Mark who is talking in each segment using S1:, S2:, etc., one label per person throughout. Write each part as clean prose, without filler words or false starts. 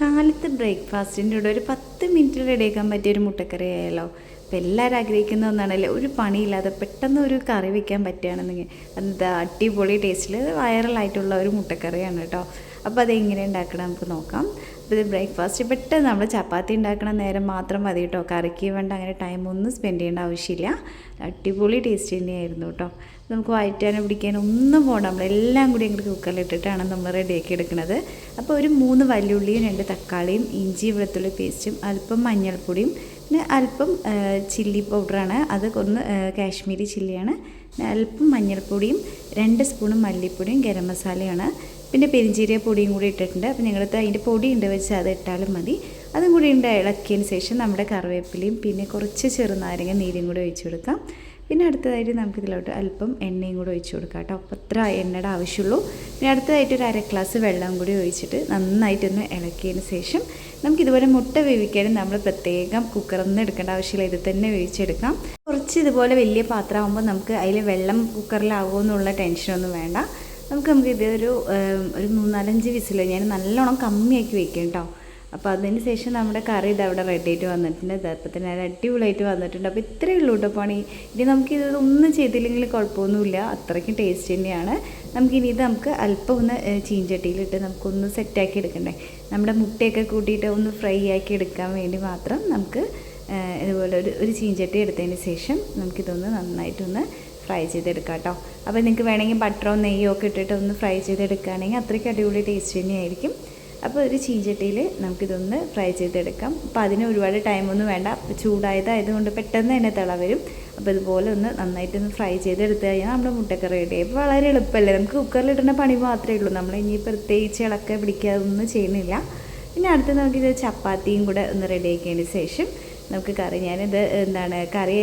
S1: കാലത്ത് ബ്രേക്ക്ഫാസ്റ്റിൻ്റെ കൂടെ ഒരു 10 മിനിറ്റിൽ റെഡിയാക്കാൻ പറ്റിയൊരു മുട്ടക്കറി ആയാലോ. അപ്പോൾ എല്ലാവരും ആഗ്രഹിക്കുന്ന ഒന്നാണല്ലേ, ഒരു പണിയില്ലാതെ പെട്ടെന്ന് ഒരു കറി വെക്കാൻ പറ്റുകയാണെന്നെങ്കിൽ എന്താ അടിപൊളി ടേസ്റ്റിൽ വൈറലായിട്ടുള്ള ഒരു മുട്ടക്കറിയാണ് കേട്ടോ. അപ്പോൾ അതെങ്ങനെ ഉണ്ടാക്കണം നമുക്ക് നോക്കാം. അപ്പോൾ ഇത് ബ്രേക്ക്ഫാസ്റ്റ് പെട്ടെന്ന് നമ്മൾ ചപ്പാത്തി ഉണ്ടാക്കണ നേരം മാത്രം മതി കേട്ടോ. കറിക്ക് വേണ്ട അങ്ങനെ ടൈമൊന്നും സ്പെൻഡ് ചെയ്യേണ്ട ആവശ്യമില്ല. അടിപൊളി ടേസ്റ്റ് തന്നെയായിരുന്നു കേട്ടോ. നമുക്ക് വഴറ്റാനും പിടിക്കാനും ഒന്നും പോകണ്ട, നമ്മളെല്ലാം കൂടി അങ്ങോട്ട് കുക്കറിലിട്ടിട്ടാണ് നമ്മൾ റെഡിയാക്കി എടുക്കുന്നത്. അപ്പോൾ ഒരു 3 വല്യുള്ളിയും 2 തക്കാളിയും ഇഞ്ചി വെളുത്തുള്ളി പേസ്റ്റും അല്പം മഞ്ഞൾപ്പൊടിയും പിന്നെ അല്പം ചില്ലി പൗഡറാണ്, അത് ഒന്ന് കാശ്മീരി ചില്ലിയാണ്, അല്പം മഞ്ഞൾപ്പൊടിയും 2 സ്പൂണും മല്ലിപ്പൊടിയും ഗരം മസാലയാണ്, പിന്നെ പെരിഞ്ചീരക പൊടിയും കൂടി ഇട്ടിട്ടുണ്ട്. അപ്പോൾ ഞങ്ങളടുത്ത് അതിൻ്റെ പൊടി ഉണ്ട് വെച്ച് അത് ഇട്ടാലും മതി. അതും കൂടി ഉണ്ട് ഇളക്കിയതിന് ശേഷം നമ്മുടെ കറിവേപ്പിലയും പിന്നെ കുറച്ച് ചെറുനാരങ്ങ നീരും കൂടി ഒഴിച്ചു കൊടുക്കാം. പിന്നെ അടുത്തതായിട്ട് നമുക്കിതിലോട്ട് അല്പം എണ്ണയും കൂടി ഒഴിച്ചു കൊടുക്കാം കേട്ടോ. അപ്പോൾ അത്ര എണ്ണയുടെ ആവശ്യമുള്ളൂ. പിന്നെ അടുത്തതായിട്ട് ഒരു 1/2 ഗ്ലാസ് വെള്ളം കൂടി ഒഴിച്ചിട്ട് നന്നായിട്ടൊന്ന് ഇളക്കിയതിന് ശേഷം നമുക്കിതുപോലെ മുട്ട വേവിക്കാനും നമ്മൾ പ്രത്യേകം കുക്കറൊന്നും എടുക്കേണ്ട ആവശ്യമില്ല, ഇത് തന്നെ വേവിച്ചെടുക്കാം. കുറച്ച് ഇതുപോലെ വലിയ പാത്രമാകുമ്പോൾ നമുക്ക് അതിൽ വെള്ളം കുക്കറിലാവുമോ എന്നുള്ള ടെൻഷനൊന്നും വേണ്ട. നമുക്ക് ഒരു 3-4 വിസിൽ ഞാൻ നല്ലോണം കമ്മിയാക്കി വെക്കും കേട്ടോ. അപ്പോൾ അതിന് ശേഷം നമ്മുടെ കറി ഇതവിടെ റെഡി ആയിട്ട് വന്നിട്ടുണ്ട്. ഇതപ്പോൾ തന്നെ അടിപൊളിയായിട്ട് വന്നിട്ടുണ്ട്. അപ്പോൾ ഇത്രയേ ഉള്ളൂ കേട്ടോ പണി. ഇനി നമുക്കിതൊന്നും ചെയ്തില്ലെങ്കിൽ കുഴപ്പമൊന്നുമില്ല, അത്രയ്ക്കും ടേസ്റ്റ് തന്നെയാണ്. നമുക്ക് അല്പം ഒന്ന് ചീഞ്ചട്ടിയിലിട്ട് നമുക്കൊന്ന് സെറ്റാക്കി എടുക്കണ്ടേ. നമ്മുടെ മുട്ടയൊക്കെ കൂട്ടിയിട്ട് ഒന്ന് ഫ്രൈ ആക്കി എടുക്കാൻ വേണ്ടി മാത്രം നമുക്ക് ഇതുപോലെ ഒരു ചീഞ്ചട്ടി എടുത്തതിന് ശേഷം നമുക്കിതൊന്ന് നന്നായിട്ടൊന്ന് ഫ്രൈ ചെയ്തെടുക്കാം കേട്ടോ. അപ്പോൾ നിങ്ങൾക്ക് വേണമെങ്കിൽ ബട്ടറോ നെയ്യോ ഒക്കെ ഇട്ടിട്ട് ഒന്ന് ഫ്രൈ ചെയ്തെടുക്കുകയാണെങ്കിൽ അത്രയ്ക്ക് അടിപൊളി ടേസ്റ്റ് തന്നെയായിരിക്കും. അപ്പോൾ ഒരു ചീഞ്ചട്ടിയിൽ നമുക്കിതൊന്ന് ഫ്രൈ ചെയ്തെടുക്കാം. അപ്പോൾ അതിന് ഒരുപാട് ടൈമൊന്നും വേണ്ട, ചൂടായതായതുകൊണ്ട് പെട്ടെന്ന് തന്നെ തിള വരും. അപ്പോൾ ഇതുപോലെ ഒന്ന് നന്നായിട്ടൊന്ന് ഫ്രൈ ചെയ്തെടുത്ത് കഴിഞ്ഞാൽ നമ്മുടെ മുട്ടക്കറി റെഡി. അപ്പോൾ വളരെ എളുപ്പമല്ലേ, നമുക്ക് കുക്കറിലിടുന്ന പണി മാത്രമേ ഉള്ളൂ, നമ്മൾ ഇനി പ്രത്യേകിച്ച് ഇളക്ക പിടിക്കാതൊന്നും ചെയ്യുന്നില്ല. പിന്നെ അടുത്ത് നമുക്കിത് ചപ്പാത്തിയും കൂടെ ഒന്ന് റെഡിയാക്കിയതിന് ശേഷം നമുക്ക് കറി, ഞാനിത് കറി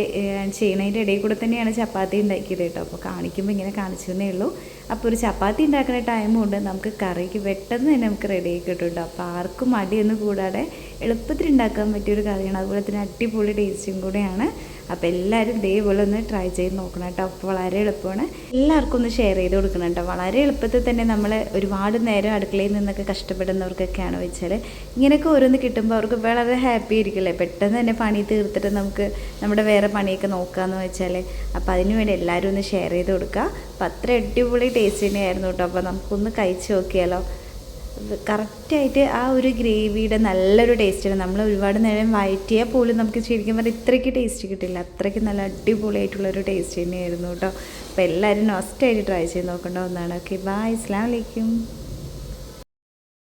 S1: ചെയ്യണതിൻ്റെ ഇടയിൽ കൂടെ തന്നെയാണ് ചപ്പാത്തി ഉണ്ടാക്കിയത് കേട്ടോ. അപ്പോൾ കാണിക്കുമ്പോൾ ഇങ്ങനെ കാണിച്ചതേ ഉള്ളൂ. അപ്പോൾ ഒരു ചപ്പാത്തി ഉണ്ടാക്കുന്ന ടൈമും ഉണ്ട്, നമുക്ക് കറിക്ക് പെട്ടെന്ന് തന്നെ നമുക്ക് റെഡിയാക്കി കിട്ടും. അപ്പോൾ ആർക്കും മടിയൊന്നും കൂടാതെ എളുപ്പത്തിൽ ഉണ്ടാക്കാൻ പറ്റിയൊരു കറിയാണ്, അതുപോലെ തന്നെ അടിപൊളി ടേസ്റ്റും കൂടെയാണ്. അപ്പോൾ എല്ലാവരും ഇതേപോലെ ഒന്ന് ട്രൈ ചെയ്ത് നോക്കണം കേട്ടോ. അപ്പോൾ വളരെ എളുപ്പമാണ്, എല്ലാവർക്കും ഒന്ന് ഷെയർ ചെയ്ത് കൊടുക്കണം കേട്ടോ. വളരെ എളുപ്പത്തിൽ തന്നെ നമ്മൾ ഒരുപാട് നേരം അടുക്കളയിൽ നിന്നൊക്കെ കഷ്ടപ്പെടുന്നവർക്കൊക്കെയാണ് വെച്ചാൽ ഇങ്ങനെയൊക്കെ ഓരോന്ന് കിട്ടുമ്പോൾ അവർക്ക് വളരെ ഹാപ്പി ആയിരിക്കില്ലേ, പെട്ടെന്ന് തന്നെ പണി തീർത്തിട്ട് നമുക്ക് നമ്മുടെ വേറെ പണിയൊക്കെ നോക്കാമെന്ന് വെച്ചാൽ. അപ്പോൾ അതിന് വേണ്ടി എല്ലാവരും ഒന്ന് ഷെയർ ചെയ്ത് കൊടുക്കുക. അപ്പോൾ അത്ര അടിപൊളി ടേസ്റ്റ് തന്നെയായിരുന്നു കേട്ടോ. അപ്പോൾ നമുക്കൊന്ന് കഴിച്ച് നോക്കിയാലോ. കറക്റ്റായിട്ട് ആ ഒരു ഗ്രേവിയുടെ നല്ലൊരു ടേസ്റ്റാണ്. നമ്മൾ ഒരുപാട് നേരം വഴറ്റിയാൽ പോലും നമുക്ക് ശരിക്കും പറഞ്ഞാൽ ഇത്രയ്ക്ക് ടേസ്റ്റ് കിട്ടില്ല, അത്രയ്ക്ക് നല്ല അടിപൊളിയായിട്ടുള്ളൊരു ടേസ്റ്റ് തന്നെയായിരുന്നു കേട്ടോ. അപ്പോൾ എല്ലാവരും മസ്റ്റായിട്ട് ട്രൈ ചെയ്ത് നോക്കേണ്ട ഒന്നാണ്. ഓക്കെ, ബൈ, അസ്സലാമു അലൈക്കും.